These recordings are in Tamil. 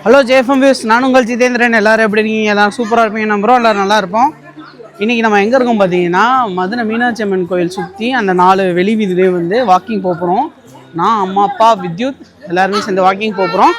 ஹலோ ஜேஎஃப்எம் வியூஸ், நான் உங்கள் ஜிதேந்திரன். எல்லோரும் எப்படி இருக்கீங்க? எல்லோரும் சூப்பராக இருப்பீங்க நம்புகிறோம். எல்லோரும் நல்லா இருப்போம். இன்றைக்கி நம்ம எங்கே இருக்கோம் பார்த்தீங்கன்னா, மதுரை மீனாட்சி அம்மன் கோயில் சுற்றி அந்த 4 வெளி வீதியிலே வந்து வாக்கிங் போகிறோம். நான், அம்மா, அப்பா, வித்யுத் எல்லாருமே சேர்ந்து வாக்கிங் போகிறோம்.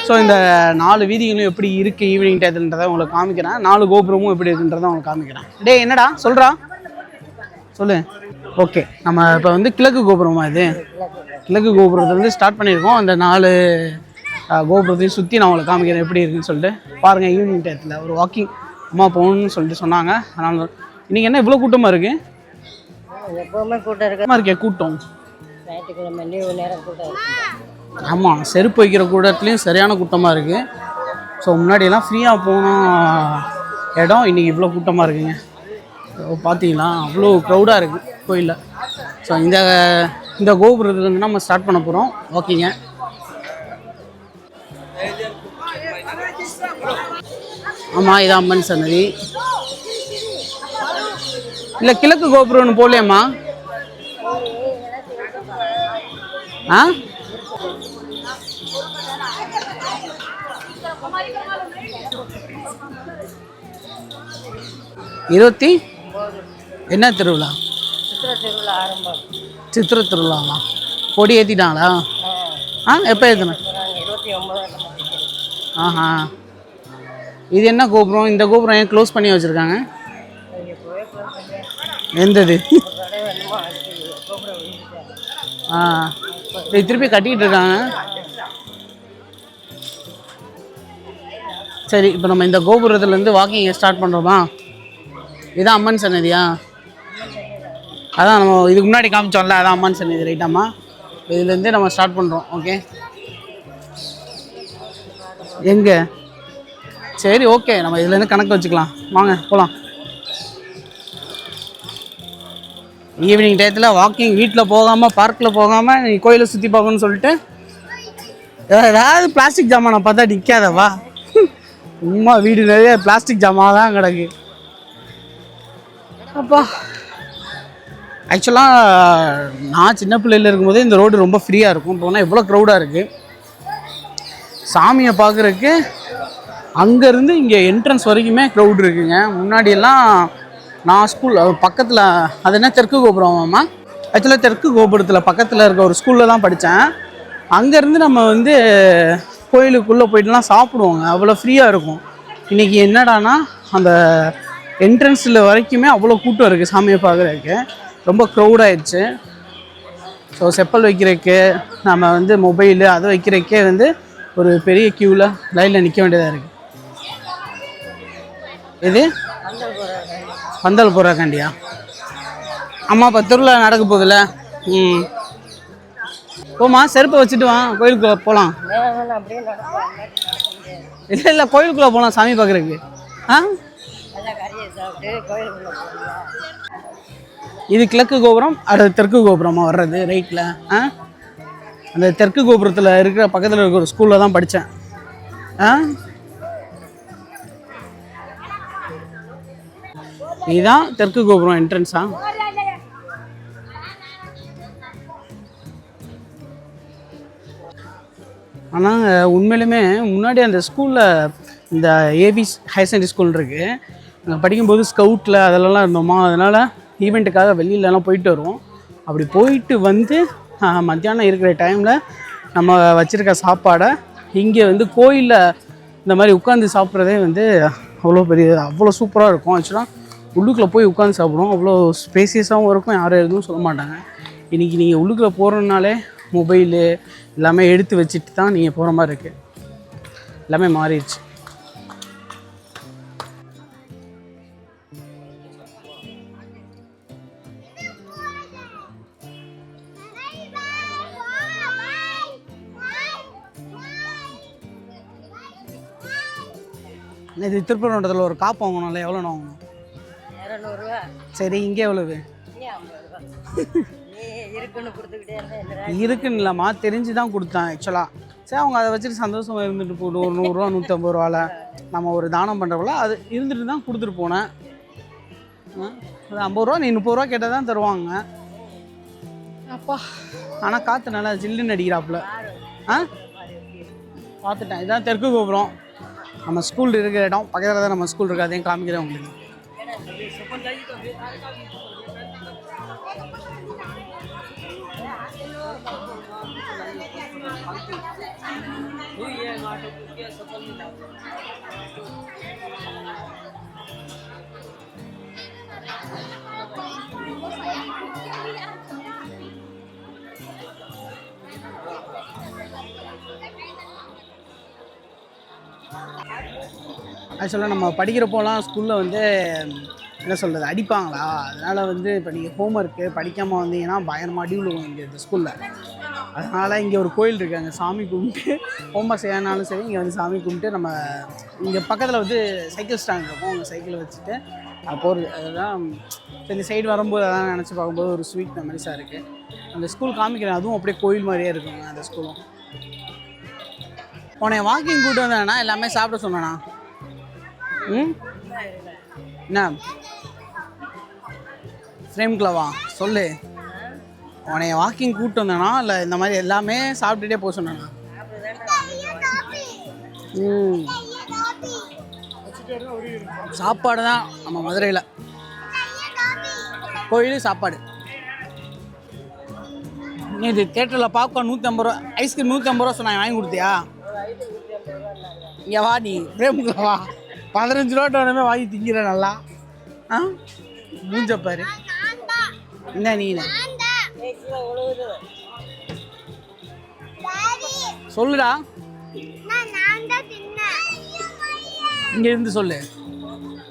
ஸோ இந்த 4 வீதிகளும் எப்படி இருக்குது ஈவினிங் டயத்துன்றதை உங்களுக்கு காமிக்கிறேன். 4 கோபுரமும் எப்படி இருக்குன்றதை உங்களுக்கு காமிக்கிறேன். டே என்னடா சொல்கிறா சொல்லு. ஓகே, நம்ம இப்போ வந்து கிழக்கு கோபுரமா? இது கிழக்கு கோபுரத்துலேருந்து ஸ்டார்ட் பண்ணியிருக்கோம். அந்த 4 கோபுரத்தையும் சுற்றி நான் உங்களுக்கு காமிக்கிறேன் எப்படி இருக்குன்னு சொல்லிட்டு பாருங்கள். ஈவினிங் டயத்தில் ஒரு வாக்கிங் அம்மா போகணுன்னு சொல்லிட்டு சொன்னாங்க. அதனால் இன்றைக்கி என்ன இவ்வளோ கூட்டமாக இருக்குது? எப்போவுமே கூட்டம் இருக்கே கூட்டம். ஞாயிற்றுக்கிழமை லீவு நேரம் கூட்டம். ஆமாம், செருப்பு வைக்கிற கூட்டத்துலேயும் சரியான கூட்டமாக இருக்குது. ஸோ முன்னாடியெல்லாம் ஃப்ரீயாக போனோம் இடம், இன்றைக்கி இவ்வளோ கூட்டமாக இருக்குங்க. பார்த்தீங்களா, அவ்வளோ க்ரௌடாக இருக்குது கோயிலில். ஸோ இந்த கோபுரத்துலேருந்து நம்ம ஸ்டார்ட் பண்ண போகிறோம். ஓகேங்க. ஆமாம், இது அம்மன் சன்னதி. இல்லை கிழக்கு கோபுரம்னு போகலையம்மா? ஆ 20 என்ன திருவிழா? சித்திரை திருவிழாவா? கொடி ஏற்றிட்டாங்களா? எப்போ ஏற்றினா? ஆஹா, இது என்ன கோபுரம்? இந்த கோபுரம் ஏன் க்ளோஸ் பண்ணி வச்சுருக்காங்க? எந்தது? இது திருப்பி கட்டிக்கிட்டு இருக்காங்க. சரி, இப்போ நம்ம இந்த கோபுரத்துலேருந்து வாக்கிங் ஸ்டார்ட் பண்ணுறோமா? இதான் அம்மன் சன்னதியா? அதான் நம்ம இதுக்கு முன்னாடி காமிச்சோம்ல, அதான் அம்மன் சன்னதி. ரைட்டாம்மா, இதுலேருந்து நம்ம ஸ்டார்ட் பண்ணுறோம். ஓகே, எங்கே? சரி, ஓகே, நம்ம இதுலேருந்து கணக்கு வச்சுக்கலாம். வாங்க போகலாம். ஈவினிங் டயத்தில் வாக்கிங், வீட்டில் போகாமல் பார்க்கில் போகாமல் நீ கோயிலை சுற்றி பார்க்கணுன்னு சொல்லிட்டு ஏதாவது பிளாஸ்டிக் ஜாமானை பார்த்தா நிற்காதவா? சும்மா வீடு நிறைய பிளாஸ்டிக் ஜாமான் தான் கிடக்கு. அப்பா, ஆக்சுவலாக நான் சின்ன பிள்ளையில் இருக்கும்போதே இந்த ரோடு ரொம்ப ஃப்ரீயாக இருக்கும். போனால் எவ்வளோ க்ரௌடாக இருக்குது. சாமியை பார்க்குறதுக்கு அங்கேருந்து இங்கே என்ட்ரன்ஸ் வரைக்குமே க்ரௌட் இருக்குங்க. முன்னாடியெல்லாம் நான் ஸ்கூல் பக்கத்தில், அது என்ன தெற்கு கோபுரமாம்மா? ஆக்சுவலாக தெற்கு கோபுரத்தில் பக்கத்தில் இருக்க ஒரு ஸ்கூலில் தான் படித்தேன். அங்கேருந்து நம்ம வந்து கோயிலுக்குள்ளே போய்ட்டுலாம் சாப்பிடுவோங்க. அவ்வளோ ஃப்ரீயாக இருக்கும். இன்றைக்கி என்னடானா அந்த என்ட்ரன்ஸில் வரைக்குமே அவ்வளோ கூட்டம் இருக்குது. சாமியை பார்க்குறதுக்கு ரொம்ப க்ரௌடாகிடுச்சு. ஸோ செப்பல் வைக்கிறதுக்கு, நம்ம வந்து மொபைலு அதை வைக்கிறதுக்கே வந்து ஒரு பெரிய க்யூவில் லைனில் நிற்க வேண்டியதாக இருக்குது. இது பந்தல் போடுறக்காண்டியா? அம்மா, 10 ரூபா நடக்க போகுதுல்ல. போமா, செருப்பை வச்சுட்டு வா, கோயிலுக்குள்ளே போகலாம். இல்லை கோயிலுக்குள்ளே போகலாம் சாமி பார்க்குறதுக்கு. இது கிழக்கு கோபுரம், அது தெற்கு கோபுரமா வர்றது ரைட்டில். அந்த தெற்கு கோபுரத்தில் இருக்கிற பக்கத்தில் இருக்கிற ஒரு ஸ்கூலில் தான் படித்தேன். இதுதான் தெற்கு கோபுரம் என்ட்ரன்ஸா? ஆனால் உண்மையிலுமே முன்னாடி அந்த ஸ்கூலில் இந்த ஏவி ஹையர் செகண்டரி ஸ்கூல் இருக்குது. அங்கே படிக்கும்போது ஸ்கவுட்டில் அதெல்லாம் இருந்தோமா, அதனால் ஈவெண்ட்டுக்காக வெளியிலலாம் போயிட்டு வருவோம். அப்படி போயிட்டு வந்து மத்தியானம் இருக்கிற டைமில் நம்ம வச்சுருக்க சாப்பாடை இங்கே வந்து கோயிலில் இந்த மாதிரி உட்காந்து சாப்பிட்றதே வந்து அவ்வளோ சூப்பராக இருக்கும். ஆக்சுவலாக உள்ளுக்குள்ளே போய் உட்காந்து சாப்பிடுவோம். அவ்வளோ ஸ்பேசியஸாகவும் இருக்கும், யாரும் எதுவும் சொல்ல மாட்டாங்க. இன்றைக்கி நீங்கள் உள்ளுக்குள்ளே போகிறதுனாலே மொபைலு எல்லாமே எடுத்து வச்சுட்டு தான் நீங்கள் போகிற மாதிரி இருக்குது. எல்லாமே மாறிடுச்சு. இது திருப்பரங்குன்றத்தில் ஒரு காப்பு வாங்கணும்ல, எவ்வளோ வாங்கணும்? 200 ரூபா. சரி, இங்கே எவ்வளவு? இருக்குன்னு இல்லைம்மா, தெரிஞ்சு தான் கொடுத்தேன் ஆக்சுவலாக. சரி, அவங்க அதை வச்சுட்டு சந்தோஷமாக இருந்துட்டு போட்டு ஒரு 100 ரூபா 150 ரூபாவில் நம்ம ஒரு தானம் பண்ணுறப்பல அது இருந்துட்டு தான் கொடுத்துட்டு போனேன். அது 50 ரூபா, நீ 30 ரூபா கேட்டால் தான் தருவாங்க. அப்பா, ஆனால் காற்று நல்லா ஜில்லுன்னு அடிக்கிறாப்புல. பார்த்துட்டேன். இதுதான் தெற்கு கோபுரம். நம்ம ஸ்கூல் இருக்கிற இடம் பக்கத்தில் தான் நம்ம ஸ்கூல் இருக்குது. அதையும் காமிக்கிறேன் உங்களுக்கு. ஆக்சுவலாக நம்ம படிக்கிறப்போலாம் ஸ்கூலில் வந்து என்ன சொல்கிறது அடிப்பாங்களா, அதனால் வந்து இப்போ நீங்கள் ஹோம்ஒர்க்கு படிக்காமல் வந்தீங்கன்னா பயங்கரமாக அடி விழுவும் இங்கே இந்த ஸ்கூலில். அதனால் இங்கே ஒரு கோயில் இருக்குது, அங்கே சாமி கும்பிட்டு ஹோம்ஒர்க் செய்யனாலும் சரி இங்கே வந்து சாமி கும்பிட்டு நம்ம இங்கே பக்கத்தில் வந்து சைக்கிள் ஸ்டாண்ட் இருக்கும், அங்கே சைக்கிளை வச்சுட்டு போகிறது. அதுதான் இந்த சைடு வரும்போது அதான் நினச்சி பார்க்கும்போது ஒரு ஸ்வீட் மெமரிஸாக இருக்குது. அந்த ஸ்கூல் காமிக்கிறேன், அதுவும் அப்படியே கோயில் மாதிரியே இருக்குங்க அந்த ஸ்கூலும். உன்னை வாக்கிங் கூப்பிட்டு வந்தேண்ணா, எல்லாமே சாப்பிட சொன்னேண்ணா. என்ன ஃப்ரேம்குள்ளவா சொல்லு. உன்னைய வாக்கிங் கூப்பிட்டு வந்தேண்ணா இல்லை இந்த மாதிரி எல்லாமே சாப்பிட்டுட்டே போக சொன்னேண்ணா. சாப்பாடு தான் நம்ம மதுரையில் கோயில் சாப்பாடு. நீ இது தேட்டரில் பாப்கார்ன் 150 ரூபா, ஐஸ்கிரீம் 150 ரூபா சொன்னாங்க, வாங்கி கொடுத்தியா? இங்கே வா, நீ பிரேமுக்குள்ள வா, 15 ரூபா ஒன்றுமே வாங்கி திங்கிற நல்லா. மூஞ்ச பாரு. என்ன நீ சொல்லுடா, இங்க இருந்து சொல்லு.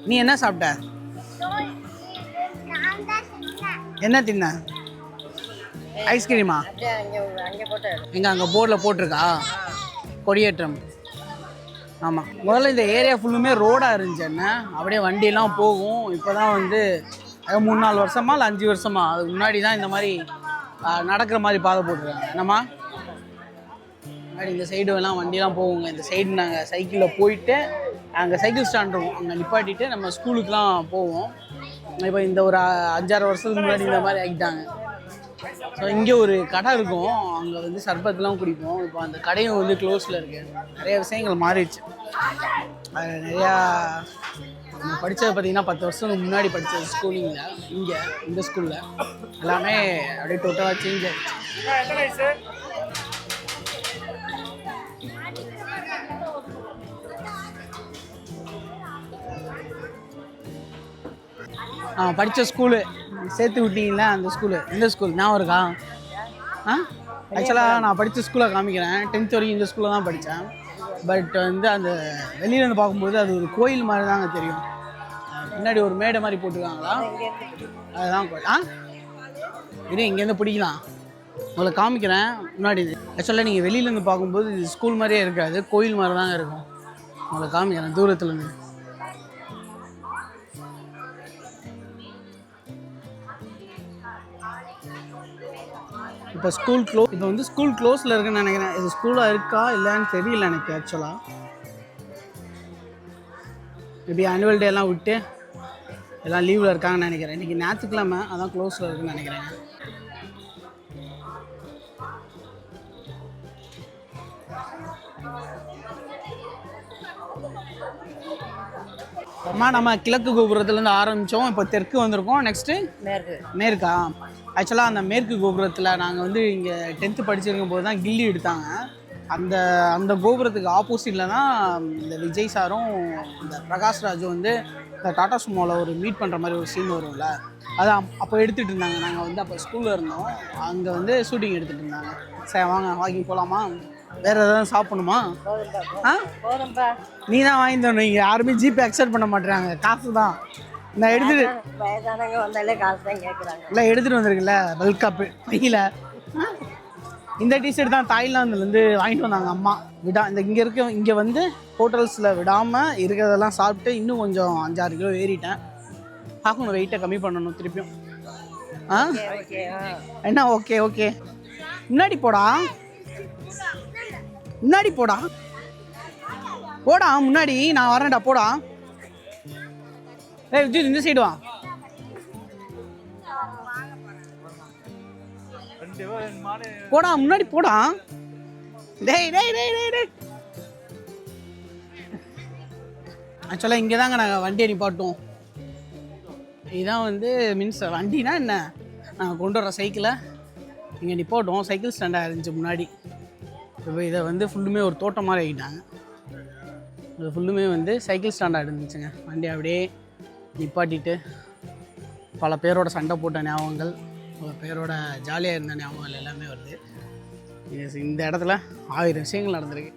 நீ என்ன சாப்பிட்ட? என்ன தின்ன? ஐஸ்கிரீமா? எங்க அங்கே போர்டில் போட்டிருக்கா கொடியேற்றம். ஆமாம், முதல்ல இந்த ஏரியா ஃபுல்லுமே ரோடாக இருந்துச்சு. என்ன அப்படியே வண்டியெல்லாம் போகும். இப்போ தான் வந்து 3-4 வருஷமா இல்லை 5 வருஷமா அதுக்கு முன்னாடி தான் இந்த மாதிரி நடக்கிற மாதிரி பாதை போட்டுருக்காங்க. என்னம்மா முன்னாடி இந்த சைடு எல்லாம் வண்டியெல்லாம் போகுங்க. இந்த சைடு நாங்கள் சைக்கிளில் போயிட்டு அங்கே சைக்கிள் ஸ்டாண்ட் இருக்கும், அங்கே நிப்பாட்டிட்டு நம்ம ஸ்கூலுக்குலாம் போவோம். இப்போ இந்த ஒரு 5-6 வருஷத்துக்கு முன்னாடி இந்த மாதிரி ஆகிட்டாங்க. ஸோ இங்கே ஒரு கடை இருக்கும், அங்கே வந்து சர்பத்துலாம் குடிப்போம். இப்போ அந்த கடையும் வந்து க்ளோஸில் இருக்குது. நிறைய விஷயங்கள் மாறிடுச்சு. அதில் நிறையா நம்ம படித்தது பார்த்திங்கன்னா 10 வருஷத்துக்கு முன்னாடி படித்தது ஸ்கூலிங்கில் இங்கே இந்த ஸ்கூலில் எல்லாமே அப்படியே டோட்டலாக சேஞ்ச் ஆகிடுச்சு. படித்த ஸ்கூலு சேர்த்து விட்டீங்களா அந்த ஸ்கூலு, எந்த ஸ்கூல் ஞாபகம் இருக்கா? ஆக்சுவலாக நான் படித்த ஸ்கூலை காமிக்கிறேன். 10th வரைக்கும் இந்த ஸ்கூலில் தான் படித்தேன். பட் வந்து அந்த வெளியிலேருந்து பார்க்கும்போது அது ஒரு கோயில் மாதிரி தாங்க தெரியும். முன்னாடி ஒரு மேடை மாதிரி போட்டுருக்காங்களா, அதுதான் இது இங்கேருந்து பிடிக்கலாம். உங்களை காமிக்கிறேன் முன்னாடி. ஆக்சுவலாக நீங்கள் வெளியிலேருந்து பார்க்கும்போது இது ஸ்கூல் மாதிரியே இருக்காது, கோயில் மாதிரி தாங்க இருக்கும். உங்களை காமிக்கிறேன் தூரத்துலேருந்து. இப்போ இப்போ வந்து ஸ்கூல் க்ளோஸில் இருக்குன்னு நினைக்கிறேன். இது ஸ்கூலாக இருக்கா இல்லைன்னு தெரியல எனக்கு. ஆக்சுவலாக இப்படி ஆனுவல் டே எல்லாம் விட்டு எல்லாம் லீவில் இருக்காங்கன்னு நினைக்கிறேன். இன்றைக்கி ஞாயிற்றுக்கிழமை, அதான் க்ளோஸில் இருக்குன்னு நினைக்கிறேன். அம்மா நம்ம கிழக்கு கோபுரத்துலேருந்து ஆரம்பித்தோம், இப்போ தெற்கு வந்திருக்கோம். நெக்ஸ்ட்டு மேற்கா. ஆக்சுவலாக அந்த மேற்கு கோபுரத்தில் நாங்கள் வந்து இங்கே 10th படிச்சிருக்கும் போது தான் கில்லி எடுத்தாங்க. அந்த கோபுரத்துக்கு ஆப்போசிட்டில் தான் இந்த விஜய் சாரும் இந்த பிரகாஷ் ராஜும் வந்து இந்த டாடா சுமோவில் ஒரு மீட் பண்ணுற மாதிரி ஒரு சீன் வரும்ல, அது அப்போ எடுத்துகிட்டு இருந்தாங்க. நாங்கள் வந்து அப்போ ஸ்கூலில் இருந்தோம், அங்கே வந்து ஷூட்டிங் எடுத்துகிட்டு இருந்தாங்க. சரி வாங்க வாக்கிங் போகலாமா? வேறு எதாவது சாப்பிடணுமா? நீ தான் வாங்கி தரணும். இங்கே யாருமே ஜிபே அக்செப்ட் பண்ண மாட்டேறாங்க, காசு தான். நான் இல்லை எடுத்துகிட்டு வந்திருக்குல்ல பல்கா பையில். இந்த டிஷர்ட் தான் தாய்லாந்துலேருந்து வாங்கிட்டு வந்தாங்க அம்மா. இங்கே வந்து ஹோட்டல்ஸில் விடாமல் இருக்கிறதெல்லாம் சாப்பிட்டு இன்னும் கொஞ்சம் 5-6 கிலோ ஏறிட்டேன். பார்க்கணும், வெயிட்டை கம்மி பண்ணணும் திருப்பியும். என்ன ஓகே ஓகே, முன்னாடி போடா போடா முன்னாடி, நான் வரேன்டா போடா. விஜய் இந்த சைடு வா. போடா முன்னாடி போடா. டேய் டேய் டேய் டேய் ஆக்சுவலாக இங்கே தாங்க நாங்கள் வண்டியை நிப்பாட்டுவோம். இதுதான் வந்து மீன்ஸ் வண்டினா என்ன, நாங்கள் கொண்டு வர சைக்கிளை இங்கே நிப்பாட்டுவோம். சைக்கிள் ஸ்டாண்டாக இருந்துச்சு முன்னாடி. இப்போ இதை வந்து ஃபுல்லுமே ஒரு தோட்டம் மாதிரி ஆகிட்டாங்க. இது ஃபுல்லுமே வந்து சைக்கிள் ஸ்டாண்டாக இருந்துச்சுங்க. வண்டி அப்படியே நிப்பாட்டிட்டு பல பேரோட சண்டை போட்ட ஞாபகங்கள், பல பேரோட ஜாலியாக இருந்த ஞாபகங்கள் எல்லாமே வருது. இந்த இடத்துல 1000 விஷயங்கள் நடந்திருக்கு.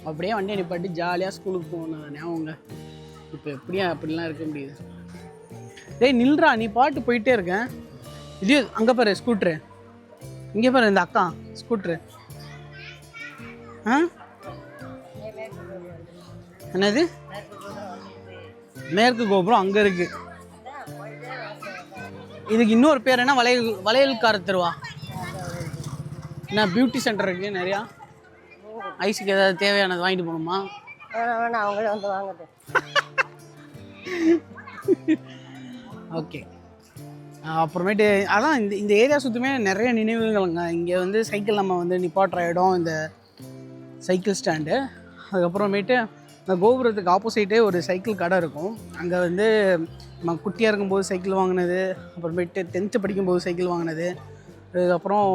அப்படியே வண்டியை நிப்பாட்டி ஜாலியாக ஸ்கூலுக்கு போன ஞாபகங்க இப்போ எப்படியா அப்படிலாம் இருக்க முடியுது. டேய் நில்றா, நீ பாட்டு போயிட்டே இருக்கேன். இது அங்கே பாரு ஸ்கூட்ரு, இங்கே பாரு இந்த அக்கா ஸ்கூட்ரு. ஆ என்னது மேற்கு கோபுரம் அங்கே இருக்குது. இதுக்கு இன்னொரு பேர் என்ன, வளையல்கார தெருவா? என்ன பியூட்டி சென்டர் இருக்குது நிறையா. ஐஸுக்கு ஏதாவது தேவையானது வாங்கிட்டு போகணுமா? அவங்களே வந்து வாங்குது. ஓகே. அப்புறமேட்டு அதான் இந்த ஏரியா சுற்றுமே நிறைய நினைவுகள்ங்க. இங்கே வந்து சைக்கிள் நம்ம வந்து நிப்பாட்டுற இடம் இந்த சைக்கிள் ஸ்டாண்டு. அதுக்கப்புறமேட்டு இந்த கோபுரத்துக்கு ஆப்போசிட்டே ஒரு சைக்கிள் கடை இருக்கும். அங்கே வந்து நம்ம குட்டியாக இருக்கும்போது சைக்கிள் வாங்கினது, அப்புறமேட்டு 10th படிக்கும்போது சைக்கிள் வாங்கினது, அதுக்கப்புறம்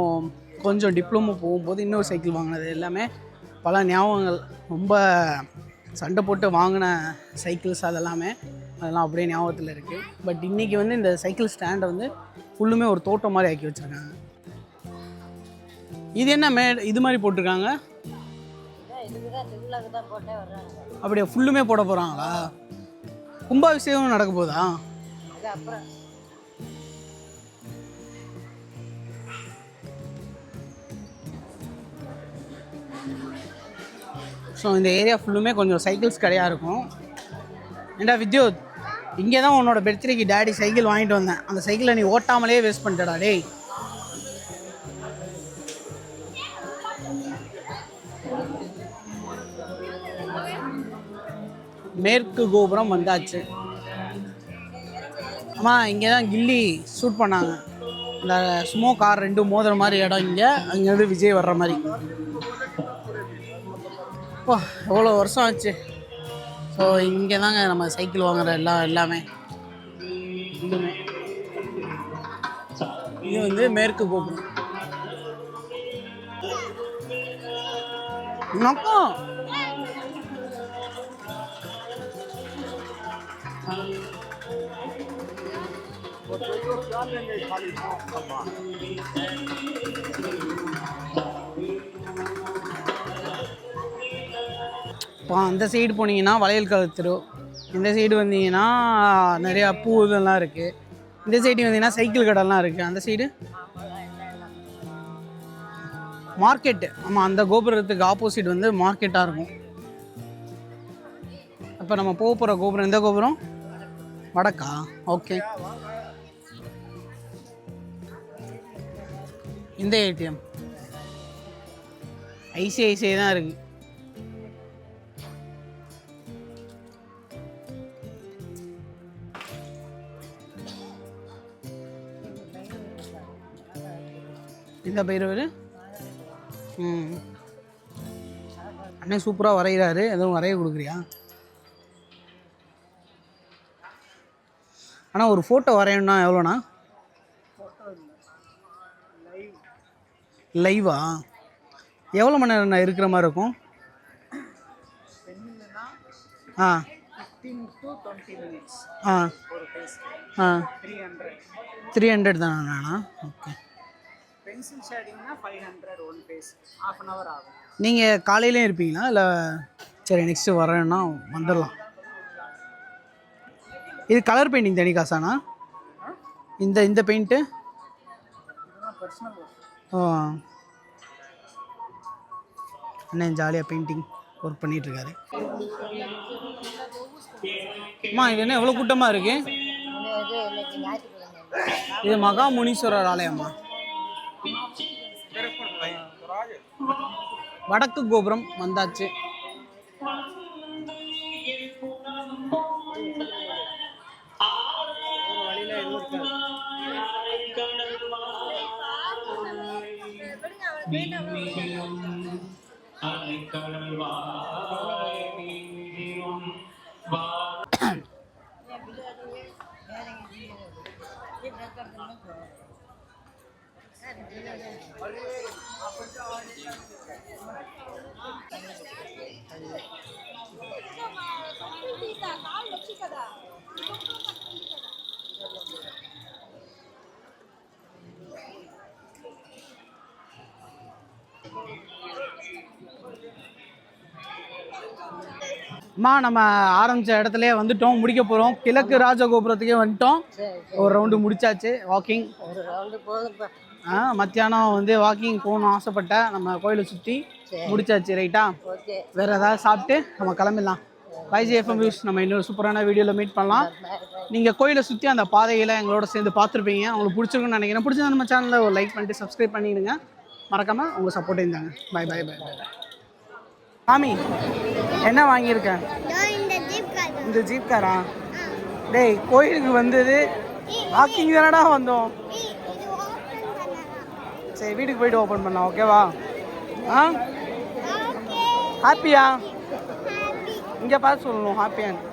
கொஞ்சம் டிப்ளமோ போகும்போது இன்னொரு சைக்கிள் வாங்கினது, எல்லாமே பல ஞாபகங்கள். ரொம்ப சண்டை போட்டு வாங்கின சைக்கிள்ஸ் அதெல்லாம் அப்படியே ஞாபகத்தில் இருக்குது. பட் இன்றைக்கி வந்து இந்த சைக்கிள் ஸ்டாண்டை வந்து ஃபுல்லுமே ஒரு தோட்டம் மாதிரி ஆக்கி வச்சுருக்காங்க. இது என்ன இது மாதிரி போட்டிருக்காங்க? அப்படியே ஃபுல்லுமே போட போகிறாங்களா? கும்பாபிஷேகம் நடக்க போதா? ஸோ இந்த ஏரியா ஃபுல்லுமே கொஞ்சம் சைக்கிள்ஸ் கடையாக இருக்கும். ஏண்டா வித்யுத், இங்கே தான் உன்னோட பர்த்டேக்கு டேடி சைக்கிள் வாங்கிட்டு வந்தேன். அந்த சைக்கிளை நீ ஓட்டாமலே வேஸ்ட் பண்ணிட்டடா டேய். மேற்கு கோபுரம் வந்தாச்சு. அம்மா இங்கே தான் கில்லி ஷூட் பண்ணாங்க. இந்த சுமோ கார் 2 மோதுற மாதிரி இடம் இங்கே. அங்கேருந்து விஜய் வர்ற மாதிரி. ஓ எவ்வளோ வருஷம் ஆச்சு. ஸோ இங்கே தாங்க நம்ம சைக்கிள் வாங்குற எல்லாமே இதுவுமே. இது வந்து மேற்கு கோபுரம். நோக்கம் இப்போ அந்த சைடு போனீங்கன்னா வளையல்கார தெரு, இந்த சைடு வந்தீங்கன்னா நிறையா பூ இதெல்லாம் இருக்குது. இந்த சைடு வந்தீங்கன்னா சைக்கிள் கடைலாம் இருக்குது. அந்த சைடு மார்க்கெட்டு. ஆமாம், அந்த கோபுரத்துக்கு ஆப்போசிட் வந்து மார்க்கெட்டாக இருக்கும். இப்போ நம்ம போக போகிற கோபுரம் எந்த கோபுரம்? வடக்கா? ஓகே. இந்த ஏடிஎம் ஐசிஐசிஐ தான் இருக்குது. இந்த பைரவர் அண்ணே சூப்பராக வரைகிறாரு. எதுவும் வரைய கொடுக்குறியா? ஆனால் ஒரு ஃபோட்டோ வரையணும்னா எவ்வளோண்ணா? லைவா? எவ்வளோ மணி நேரம் இருக்கிற மாதிரி இருக்கும்? ஆ 15 to 20 minutes. ஆ ஆ 300 தானா? ஓகே. பென்சில் ஷேடிங்னா 500 ஒன் பேஸ், ½ அன் ஹவர் ஆகும். நீங்கள் காலையிலே இருப்பீங்களா இல்லை? சரி நெக்ஸ்ட்டு வரேன்னா வந்துடலாம். இது கலர் பெயிண்டிங் தனி காசானா? இந்த பெயிண்ட்டு ஓ அண்ணன் ஜாலியாக பெயிண்டிங் ஒர்க் பண்ணிகிட்ருக்காரு. அம்மா இது என்ன எவ்வளோ கூட்டமாக இருக்குது? இது மகா முனீஸ்வரர் ஆலயம்மா. வடக்கு கோபுரம் வந்தாச்சு. அம்மா நம்ம ஆரம்பித்த இடத்துலயே வந்துட்டோம், முடிக்க போகிறோம். கிழக்கு ராஜகோபுரத்துக்கே வந்துட்டோம். ஒரு ரவுண்டு முடிச்சாச்சு வாக்கிங். ஒரு ரவுண்டு போதும்ப்பா. மத்தியானம் வந்து வாக்கிங் போகணும் ஆசைப்பட்டேன். நம்ம கோயிலை சுற்றி முடிச்சாச்சு. ரைட்டா, ஓகே. வேறு ஏதாவது சாப்பிட்டு நம்ம கிளம்பிடலாம். YGFM வியூஸ், நம்ம இன்னொரு சூப்பரான வீடியோவில் மீட் பண்ணலாம். நீங்கள் கோயிலை சுற்றி அந்த பாதையில் எங்களோட சேர்ந்து பார்த்துருப்பீங்க. உங்களுக்கு பிடிச்சிருக்குன்னு நினைக்கிறேன். பிடிச்சா நம்ம சேனலில் ஒரு லைக் பண்ணிட்டு சப்ஸ்கிரைப் பண்ணிடுங்க. மறக்காமல் உங்கள் சப்போர்ட் இருந்தாங்க. Bye bye bye bye. சாமி என்ன வாங்கியிருக்கேன்? இந்த ஜீப் காரா? டேய், கோயிலுக்கு வந்தது வாக்கிங் தானடா வந்தோம். சரி, வீட்டுக்கு போயிட்டு ஓப்பன் பண்ணலாம். ஓகேவா? ஹாப்பியா? இங்கே பார்த்து சொல்லணும் ஹாப்பியான்னு.